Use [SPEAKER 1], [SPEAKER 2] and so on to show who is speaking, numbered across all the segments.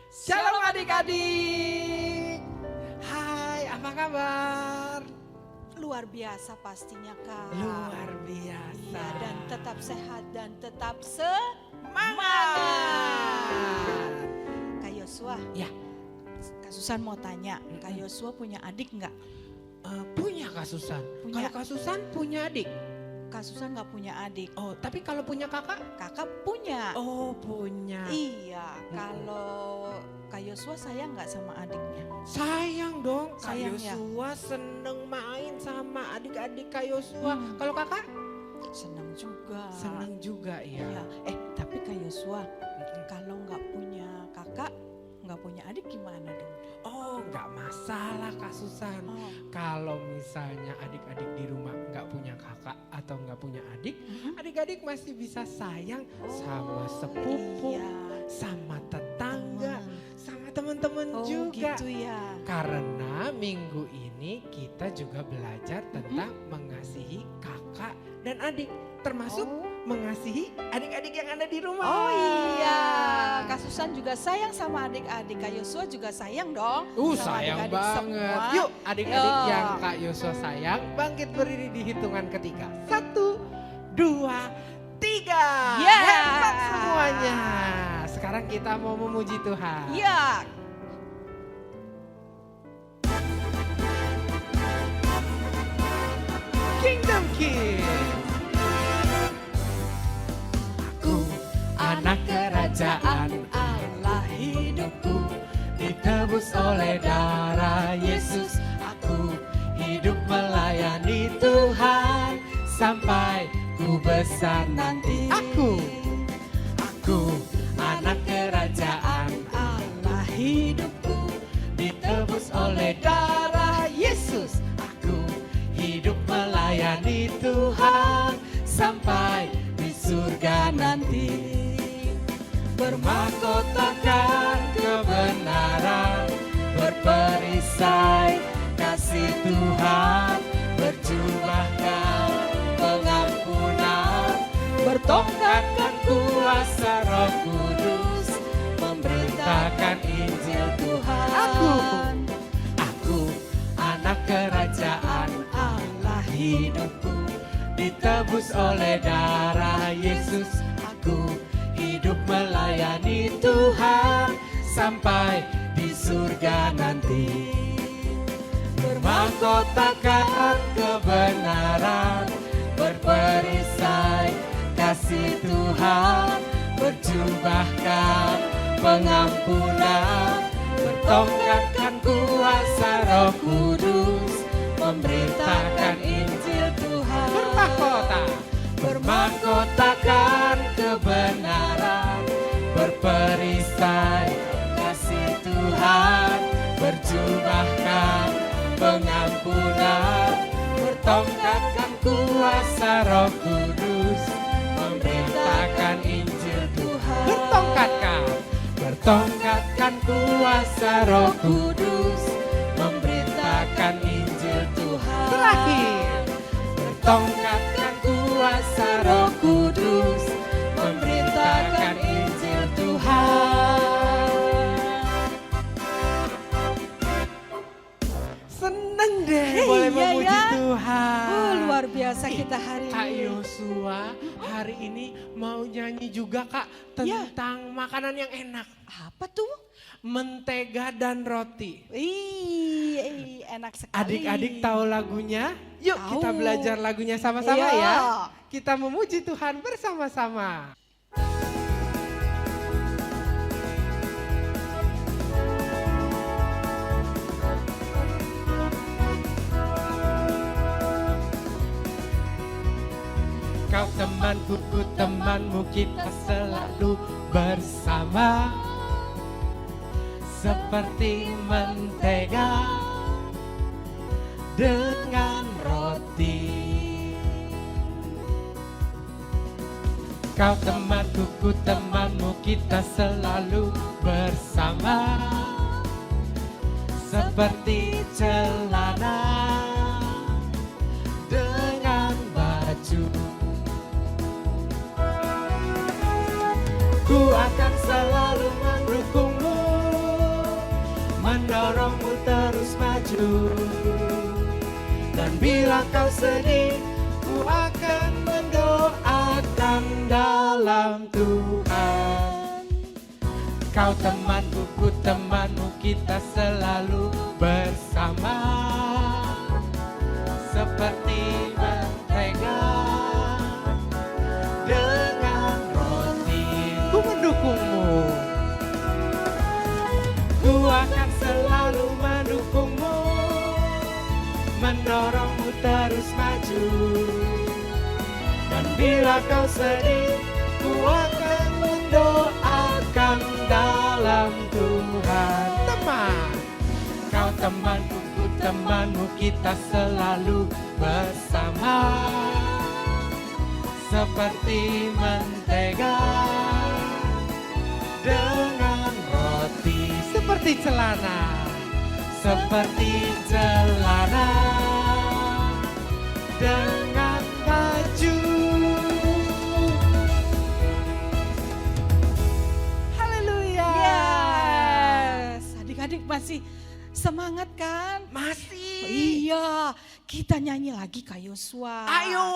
[SPEAKER 1] Shalom adik-adik. Hai, apa kabar?
[SPEAKER 2] Luar biasa pastinya Kak.
[SPEAKER 1] Luar biasa.
[SPEAKER 2] Iya, dan tetap sehat dan tetap
[SPEAKER 1] Semangat.
[SPEAKER 2] Kak Yosua.
[SPEAKER 1] Ya.
[SPEAKER 2] Kak Susan mau tanya, Kak Yosua punya adik nggak?
[SPEAKER 1] Punya Kak Susan.
[SPEAKER 2] Punya.
[SPEAKER 1] Kalau Kak Susan punya adik.
[SPEAKER 2] Kak Susan nggak punya adik.
[SPEAKER 1] Oh, tapi kalau punya kakak?
[SPEAKER 2] Kakak punya.
[SPEAKER 1] Oh, punya.
[SPEAKER 2] Iya, kalau Kak Yosua sayang nggak sama adiknya?
[SPEAKER 1] Sayang dong. Kak
[SPEAKER 2] Sayang ya?
[SPEAKER 1] Yosua seneng main sama adik-adik Kak Yosua. Kalau kakak?
[SPEAKER 2] Senang juga.
[SPEAKER 1] Seneng juga ya.
[SPEAKER 2] Iya. Tapi Kak Yosua, kalau nggak punya kakak, nggak punya adik gimana dong?
[SPEAKER 1] Oh, nggak masalah Kak Susan.
[SPEAKER 2] Oh.
[SPEAKER 1] Kalau misalnya adik-adik di rumah nggak punya kakak atau nggak punya adik, adik-adik masih bisa sayang sama sepupu,
[SPEAKER 2] Iya.
[SPEAKER 1] sama tetangga,
[SPEAKER 2] Teman.
[SPEAKER 1] sama teman-teman
[SPEAKER 2] Oh
[SPEAKER 1] juga.
[SPEAKER 2] gitu ya.
[SPEAKER 1] Karena minggu ini kita juga belajar tentang mengasihi kakak dan adik, termasuk mengasihi adik-adik yang ada di rumah.
[SPEAKER 2] Oh iya, Kak Susan juga sayang sama adik-adik. Kak Yosua juga sayang dong. Sama
[SPEAKER 1] Sayang
[SPEAKER 2] adik-adik
[SPEAKER 1] banget.
[SPEAKER 2] semua.
[SPEAKER 1] Yuk adik-adik
[SPEAKER 2] Yuk.
[SPEAKER 1] yang Kak Yosua sayang, bangkit berdiri di hitungan ketiga. 1, 2, 3.
[SPEAKER 2] Yeah.
[SPEAKER 1] Hebat semuanya. Sekarang kita mau memuji Tuhan.
[SPEAKER 2] Iya.
[SPEAKER 1] Kingdom Kids. Aku anak kerajaan Allah, hidupku ditebus oleh darah Yesus. Aku hidup melayani Tuhan sampai ku besar nanti. Aku anak kerajaan Allah, hidupku ditebus oleh darah Yesus. Aku hidup melayani Tuhan sampai di surga nanti. Bermahkotakan kebenaran, berperisai kasih Tuhan, berjubahkan pengampunan, bertongkatkan kuasa Roh Kudus, memberitakan Injil Tuhan. Aku anak kerajaan Allah, hidupku ditebus oleh darah Yesus. Aku hidup melayani Tuhan sampai di surga nanti. Bermahkotakan kebenaran, berperisai kasih Tuhan, berjubahkan pengampunan, bertongkatkan kuasa Roh Kudus, memberitakan Injil Tuhan. Bermahkotakan kebenaran, berperisai kasih Tuhan, berjubahkan pengampunan, bertongkatkan kuasa Roh Kudus, memberitakan Injil Tuhan. Bertongkatkan kuasa Roh Kudus, memberitakan Injil Tuhan. Terakhir, bertongkatkan kuasa Roh Kudus, memberitakan Injil Tuhan. Seneng deh boleh memuji Tuhan.
[SPEAKER 2] Luar biasa kita hari
[SPEAKER 1] Kak
[SPEAKER 2] ini.
[SPEAKER 1] Yosua hari ini mau nyanyi juga Kak tentang makanan yang enak.
[SPEAKER 2] Apa tuh?
[SPEAKER 1] Mentega dan roti.
[SPEAKER 2] Enak sekali.
[SPEAKER 1] Adik-adik tahu lagunya? Yuk
[SPEAKER 2] Tahu.
[SPEAKER 1] kita belajar lagunya sama-sama
[SPEAKER 2] Iya.
[SPEAKER 1] ya. Kita memuji Tuhan bersama-sama. Kau temanku, ku temanmu, kita selalu bersama. Seperti mentega dengan roti Kau temanku, ku temanmu, kita selalu bersama. Seperti celana dengan baju. Ku akan selalu mendukungmu, mendorongmu terus maju. Dan bila kau sedih, ku akan mendoakan dalam Tuhan. Kau temanku, ku temanmu, kita selalu bersama. Seperti mentega dengan roti. Ku mendukungmu, ku akan selalu mendukungmu, mendorongmu terus maju. Dan bila kau sedih, ku akan mendoakan dalam Tuhan. Teman, kau temanku, ku temanmu, kita selalu bersama. Seperti mentega dengan roti. Seperti celana, seperti celana dengan baju.
[SPEAKER 2] Haleluya. Yes. Adik-adik masih semangat kan?
[SPEAKER 1] Masih.
[SPEAKER 2] Iya, kita nyanyi lagi Kak Yosua.
[SPEAKER 1] Ayo.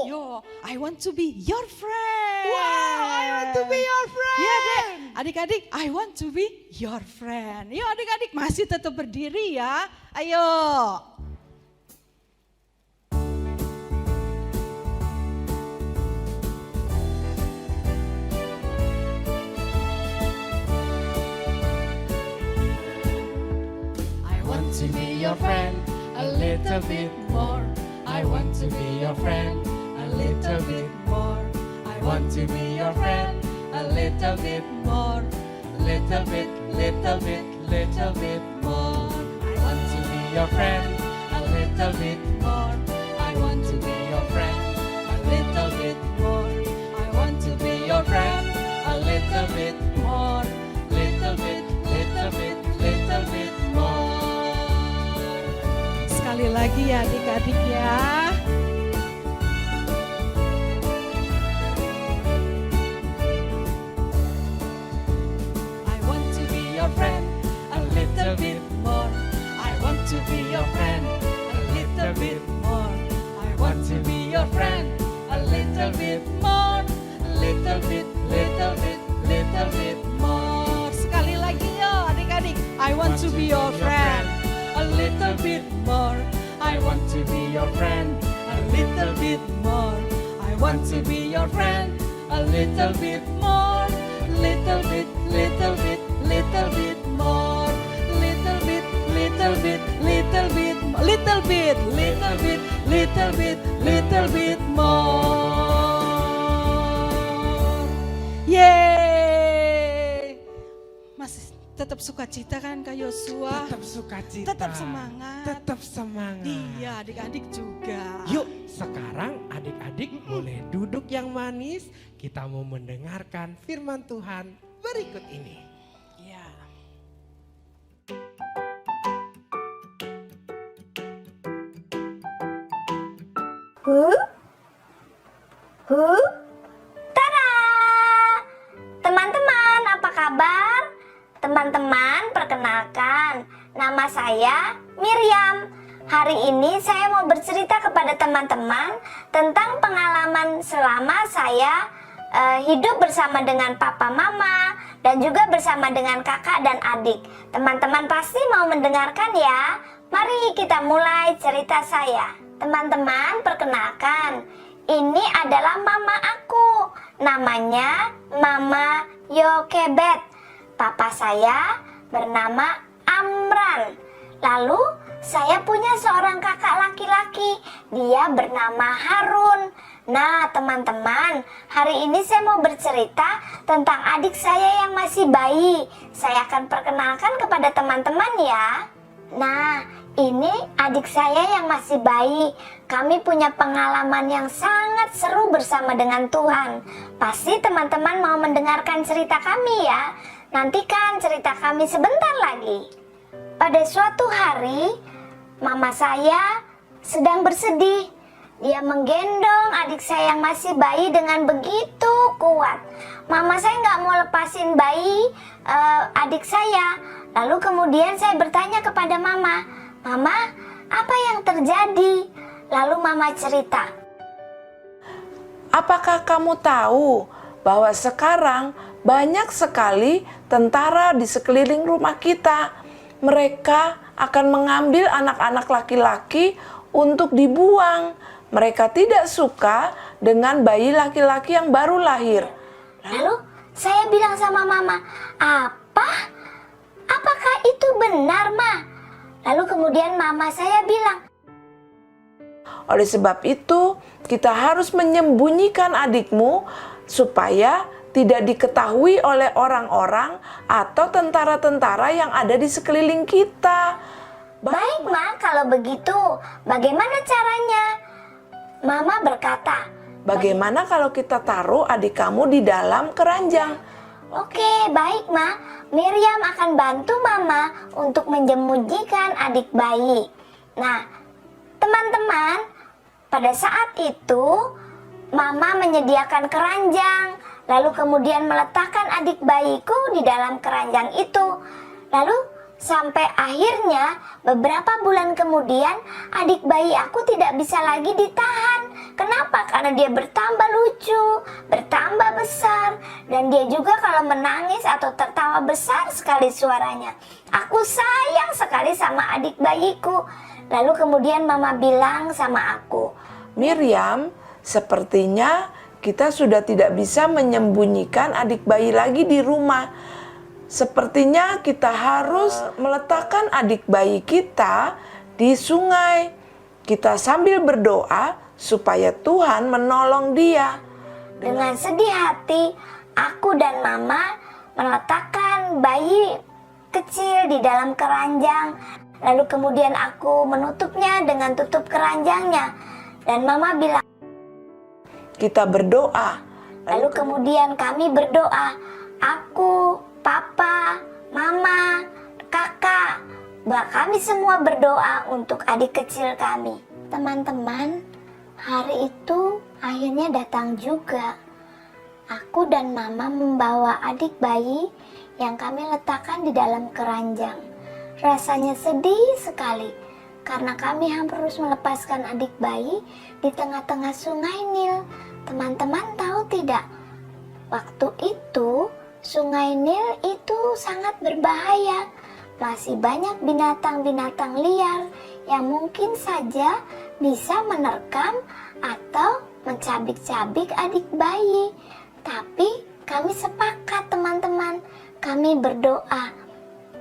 [SPEAKER 2] Yo, I want to be your friend.
[SPEAKER 1] Wow, I want to be your friend.
[SPEAKER 2] Iya deh, adik-adik, I want to be your friend. Yuk adik-adik masih tetap berdiri ya. Ayo.
[SPEAKER 1] I want to be your friend a little bit more. I want to be your friend a little bit more. I want to be your friend a little bit more. Little bit, little bit, little bit more. I want to be your friend a little bit more. I want to be your friend a little bit more. I want to be your friend a little bit more. Little bit, little bit, little bit more.
[SPEAKER 2] Sekali lagi ya adik-adik ya.
[SPEAKER 1] I want to be your friend a little bit more. I want to be your friend a little bit more. I want to be your friend a little bit more. Little bit, little bit, little bit more.
[SPEAKER 2] Sekali lagi yo adik-adik. I want to be your friend
[SPEAKER 1] a little bit more. I want to be your friend a little bit more. I want to be your friend a little bit more. Little bit, little bit, little bit more. Little bit, little bit, little bit, little bit, little bit, little bit, little bit more.
[SPEAKER 2] Yeay. Masih tetap sukacita kan Kak Yosua?
[SPEAKER 1] Tetap sukacita.
[SPEAKER 2] Tetap semangat.
[SPEAKER 1] Tetap semangat.
[SPEAKER 2] Iya, adik-adik juga.
[SPEAKER 1] Yuk, sekarang adik-adik boleh duduk yang manis. Kita mau mendengarkan firman Tuhan berikut ini.
[SPEAKER 2] Ya.
[SPEAKER 3] Tada! Teman-teman, apa kabar? Teman-teman, perkenalkan, nama saya Miriam. Hari ini saya mau bercerita kepada teman-teman tentang pengalaman selama saya hidup bersama dengan papa mama dan juga bersama dengan kakak dan adik. Teman-teman pasti mau mendengarkan ya. Mari kita mulai cerita saya. Teman-teman, perkenalkan, ini adalah mama aku. Namanya Mama Yokebet. Papa saya bernama Amran. Lalu saya punya seorang kakak laki-laki. Dia bernama Harun. Nah teman-teman, hari ini saya mau bercerita tentang adik saya yang masih bayi. Saya akan perkenalkan kepada teman-teman ya. Nah, ini adik saya yang masih bayi. Kami punya pengalaman yang sangat seru bersama dengan Tuhan. Pasti teman-teman mau mendengarkan cerita kami ya. Nantikan cerita kami sebentar lagi. Pada suatu hari, mama saya sedang bersedih. Dia menggendong adik saya yang masih bayi dengan begitu kuat. Mama saya nggak mau lepasin bayi adik saya. Lalu kemudian saya bertanya kepada mama, "Mama, apa yang terjadi?" Lalu mama cerita.
[SPEAKER 4] Apakah kamu tahu bahwa sekarang banyak sekali tentara di sekeliling rumah kita? Mereka akan mengambil anak-anak laki-laki untuk dibuang. Mereka tidak suka dengan bayi laki-laki yang baru lahir.
[SPEAKER 3] Lalu saya bilang sama mama, "Apa? Apakah itu benar, Ma?" Lalu kemudian mama saya bilang,
[SPEAKER 4] Oleh sebab itu, kita harus menyembunyikan adikmu supaya tidak diketahui oleh orang-orang atau tentara-tentara yang ada di sekeliling kita.
[SPEAKER 3] "Baik, Ma, kalau begitu, bagaimana caranya?" Mama berkata,
[SPEAKER 4] Bagaimana kalau kita taruh adik kamu di dalam keranjang?
[SPEAKER 3] "Oke, baik, Ma. Miriam akan bantu Mama untuk menyembunyikan adik bayi." Nah, teman-teman, pada saat itu Mama menyediakan keranjang, lalu kemudian meletakkan adik bayiku di dalam keranjang itu. Lalu sampai akhirnya beberapa bulan kemudian adik bayi aku tidak bisa lagi ditahan. Kenapa? Karena dia bertambah lucu, bertambah besar, dan dia juga kalau menangis atau tertawa besar sekali suaranya. Aku sayang sekali sama adik bayiku. Lalu kemudian mama bilang sama aku,
[SPEAKER 4] Miriam, sepertinya kita sudah tidak bisa menyembunyikan adik bayi lagi di rumah. Sepertinya kita harus meletakkan adik bayi kita di sungai. Kita sambil berdoa supaya Tuhan menolong dia.
[SPEAKER 3] dengan sedih hati, aku dan mama meletakkan bayi kecil di dalam keranjang. Lalu kemudian aku menutupnya dengan tutup keranjangnya. Dan mama bilang,
[SPEAKER 4] Kita berdoa.
[SPEAKER 3] lalu kemudian kami berdoa. Aku, papa, mama, kakak, kami semua berdoa untuk adik kecil kami. Teman-teman, hari itu akhirnya datang juga. Aku dan mama membawa adik bayi yang kami letakkan di dalam keranjang. Rasanya sedih sekali karena kami harus melepaskan adik bayi di tengah-tengah sungai Nil. Teman-teman tahu tidak? Waktu itu sungai Nil itu sangat berbahaya. Masih banyak binatang-binatang liar yang mungkin saja bisa menerkam atau mencabik-cabik adik bayi. Tapi kami sepakat teman-teman, kami berdoa.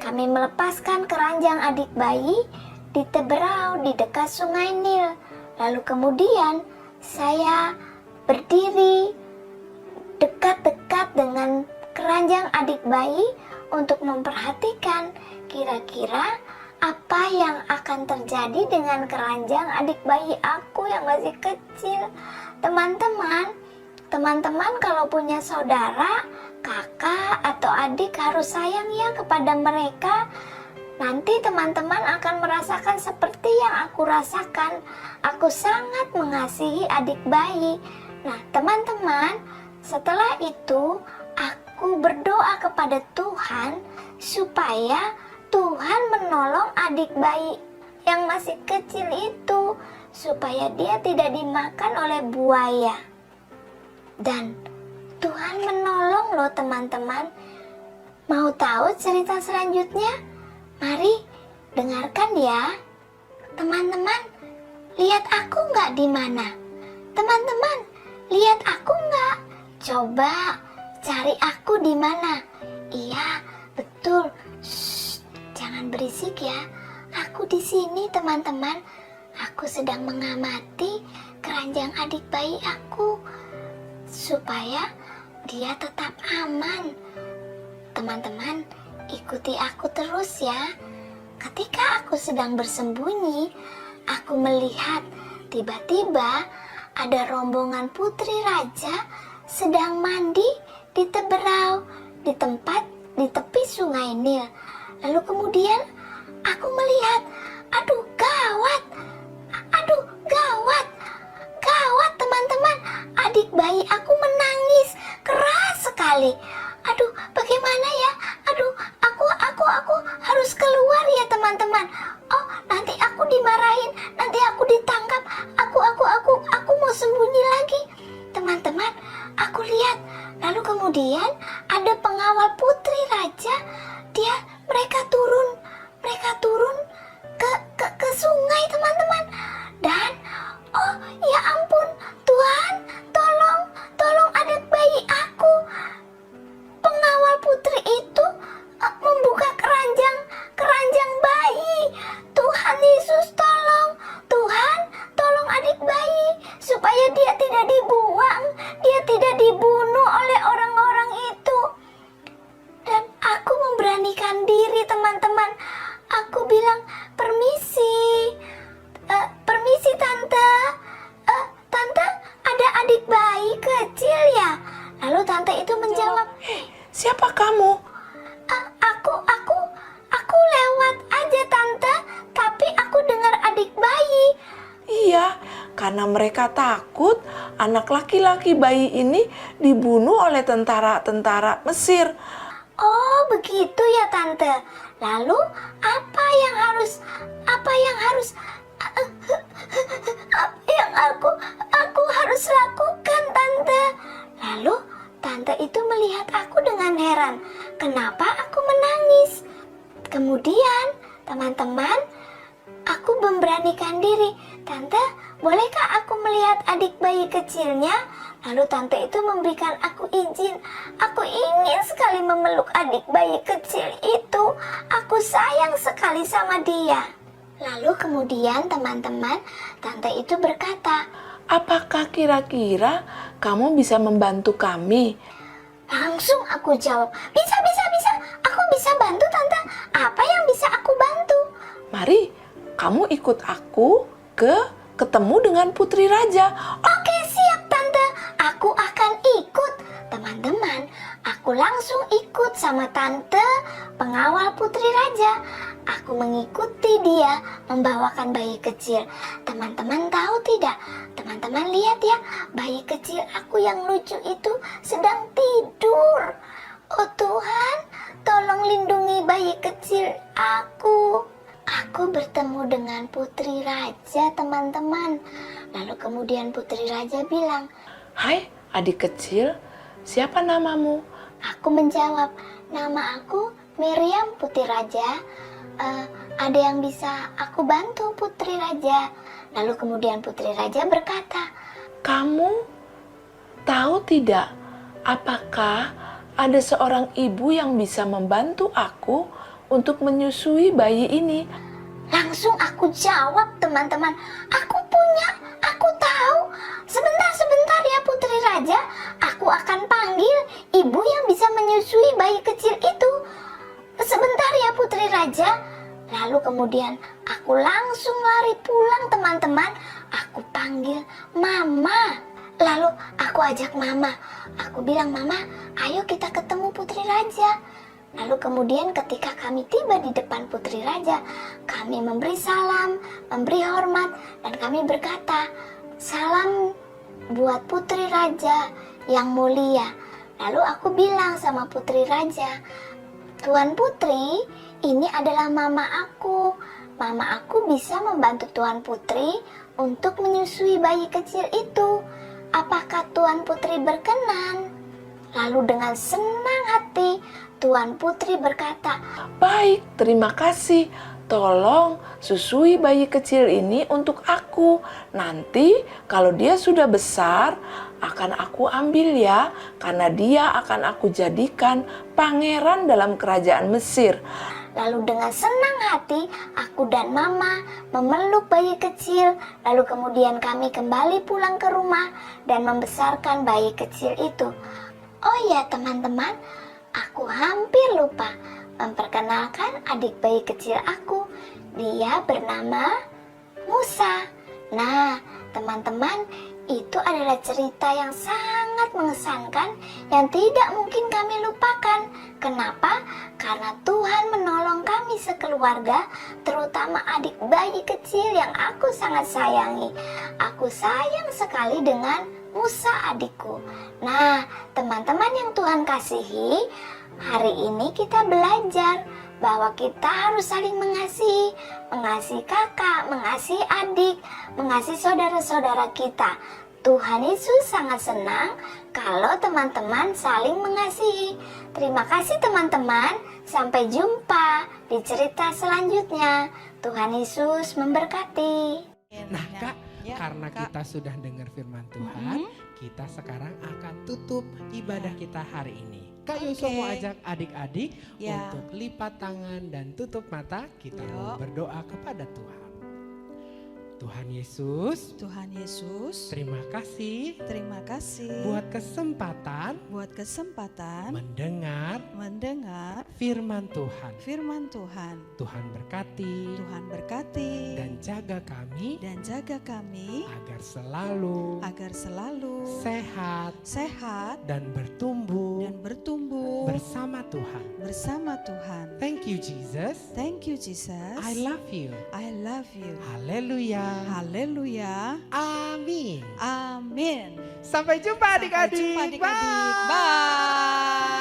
[SPEAKER 3] Kami melepaskan keranjang adik bayi di teberau di dekat sungai Nil. Lalu kemudian saya berdiri dekat-dekat dengan keranjang adik bayi untuk memperhatikan kira-kira apa yang akan terjadi dengan keranjang adik bayi aku yang masih kecil. Teman-teman kalau punya saudara, kakak atau adik harus sayang ya kepada mereka. Nanti teman-teman akan merasakan seperti yang aku rasakan. Aku sangat mengasihi adik bayi. Nah, teman-teman, setelah itu aku berdoa kepada Tuhan supaya Tuhan menolong adik bayi yang masih kecil itu supaya dia tidak dimakan oleh buaya. Dan Tuhan menolong loh teman-teman. Mau tahu cerita selanjutnya? Mari dengarkan ya. Teman-teman, lihat aku nggak di mana? Teman-teman, lihat aku nggak? Coba cari aku di mana? Iya, betul. Shh, jangan berisik ya. Aku di sini, teman-teman. Aku sedang mengamati keranjang adik bayi aku supaya dia tetap aman. Teman-teman, ikuti aku terus ya. ketika aku sedang bersembunyi, aku melihat tiba-tiba ada rombongan putri raja sedang mandi di teberau di tepi sungai Nil. Lalu kemudian aku melihat, aduh gawat, teman-teman, adik bayi aku menangis keras sekali. Aduh, bagaimana ya? Aduh, aku harus keluar ya teman-teman. Oh, nanti aku dimarahin, nanti aku ditangkap. Aku mau sembunyi lagi. Teman-teman, aku lihat. Lalu kemudian ada pengawal putri raja. Mereka turun ke sungai teman-teman. Dan oh ya ampun, Tuhan, tolong adik bayi aku. Pengawal putri itu membuka keranjang bayi. Tuhan Yesus, tolong adik bayi supaya dia tidak dibuang, dia tidak dibunuh oleh orang-orang itu. Dan aku memberanikan diri teman-teman. Aku bilang, permisi tante, tante ada adik bayi kecil ya? Lalu tante itu menjawab,
[SPEAKER 4] Siapa kamu?
[SPEAKER 3] Aku lewat aja tante, tapi aku dengar adik bayi.
[SPEAKER 4] Iya, karena mereka takut anak laki-laki bayi ini dibunuh oleh tentara-tentara Mesir.
[SPEAKER 3] Oh begitu ya tante. Lalu apa yang harus aku harus lakukan tante? Lalu tante itu melihat aku dengan heran. Kenapa aku menangis? Kemudian teman-teman, aku memberanikan diri. Tante, bolehkah aku melihat adik bayi kecilnya? Lalu tante itu memberikan aku izin. Aku ingin sekali memeluk adik bayi kecil itu. Aku sayang sekali sama dia. Lalu kemudian teman-teman, tante itu berkata,
[SPEAKER 4] Apakah kira-kira kamu bisa membantu kami?
[SPEAKER 3] langsung aku jawab, bisa. Aku bisa bantu tante. Apa yang bisa aku bantu?
[SPEAKER 4] Mari, kamu ikut aku ketemu dengan putri raja.
[SPEAKER 3] Oke, siap tante. Aku akan ikut. Teman-teman, aku langsung ikut sama tante pengawal putri raja. Aku mengikuti dia membawakan bayi kecil. Teman-teman tahu tidak? Teman-teman lihat ya, bayi kecil aku yang lucu itu sedang tidur. Oh Tuhan, tolong lindungi bayi kecil aku. Aku bertemu dengan putri raja teman-teman. Lalu kemudian putri raja bilang,
[SPEAKER 4] Hai adik kecil, siapa namamu?
[SPEAKER 3] aku menjawab, nama aku Miriam putri raja. Ada yang bisa aku bantu putri raja? Lalu kemudian putri raja berkata,
[SPEAKER 4] Kamu tahu tidak, apakah ada seorang ibu yang bisa membantu aku untuk menyusui bayi ini?
[SPEAKER 3] langsung aku jawab teman-teman, aku punya, aku tahu. Sebentar ya putri raja, aku akan panggil ibu yang bisa menyusui bayi kecil itu. Sebentar ya putri raja. Lalu kemudian aku langsung lari pulang teman-teman. Aku panggil mama. Lalu aku ajak mama. Aku bilang, Mama, ayo kita ketemu putri raja. Lalu kemudian ketika kami tiba di depan putri raja, kami memberi salam, memberi hormat, dan kami berkata, salam buat putri raja yang mulia. Lalu aku bilang sama putri raja, Tuan Putri, ini adalah mama aku. Mama aku bisa membantu Tuan Putri untuk menyusui bayi kecil itu. Apakah Tuan Putri berkenan? Lalu dengan senang hati, Tuan Putri berkata,
[SPEAKER 4] Baik, terima kasih. Tolong susui bayi kecil ini untuk aku. Nanti kalau dia sudah besar, akan aku ambil ya. Karena dia akan aku jadikan pangeran dalam kerajaan Mesir.
[SPEAKER 3] Lalu dengan senang hati, aku dan mama memeluk bayi kecil. Lalu kemudian kami kembali pulang ke rumah dan membesarkan bayi kecil itu. Oh ya teman-teman, aku hampir lupa. memperkenalkan adik bayi kecil aku. Dia bernama Musa. Nah, teman-teman, itu adalah cerita yang sangat mengesankan yang tidak mungkin kami lupakan. Kenapa? Karena Tuhan menolong kami sekeluarga, terutama adik bayi kecil yang aku sangat sayangi. Aku sayang sekali dengan Musa adikku. Nah, teman-teman yang Tuhan kasihi, hari ini kita belajar bahwa kita harus saling mengasihi, mengasihi kakak, mengasihi adik, mengasihi saudara-saudara kita. Tuhan Yesus sangat senang kalau teman-teman saling mengasihi. Terima kasih teman-teman, sampai jumpa di cerita selanjutnya. Tuhan Yesus memberkati.
[SPEAKER 1] Nah Kak,
[SPEAKER 2] Ya,
[SPEAKER 1] karena
[SPEAKER 2] Kak.
[SPEAKER 1] kita sudah dengar firman Tuhan, kita sekarang akan tutup ibadah kita hari ini. Kak Yusuf
[SPEAKER 2] Oke.
[SPEAKER 1] mau ajak adik-adik
[SPEAKER 2] Ya.
[SPEAKER 1] untuk lipat tangan dan tutup mata. Kita mau
[SPEAKER 2] Yuk.
[SPEAKER 1] berdoa kepada Tuhan. Tuhan Yesus,
[SPEAKER 2] Tuhan Yesus,
[SPEAKER 1] terima kasih
[SPEAKER 2] terima kasih
[SPEAKER 1] buat kesempatan
[SPEAKER 2] buat kesempatan mendengar
[SPEAKER 1] firman Tuhan.
[SPEAKER 2] firman Tuhan.
[SPEAKER 1] Tuhan berkati
[SPEAKER 2] Tuhan berkati
[SPEAKER 1] dan jaga kami
[SPEAKER 2] jaga kami
[SPEAKER 1] agar selalu sehat
[SPEAKER 2] sehat
[SPEAKER 1] dan bertumbuh
[SPEAKER 2] dan bertumbuh
[SPEAKER 1] bersama Tuhan.
[SPEAKER 2] bersama Tuhan.
[SPEAKER 1] Thank you Jesus.
[SPEAKER 2] Thank you Jesus.
[SPEAKER 1] I love you.
[SPEAKER 2] I love you.
[SPEAKER 1] Haleluya.
[SPEAKER 2] Haleluya.
[SPEAKER 1] Amin.
[SPEAKER 2] Amin.
[SPEAKER 1] Sampai jumpa
[SPEAKER 2] Sampai
[SPEAKER 1] adik-adik.
[SPEAKER 2] jumpa adik-adik.
[SPEAKER 1] Bye.
[SPEAKER 2] Bye.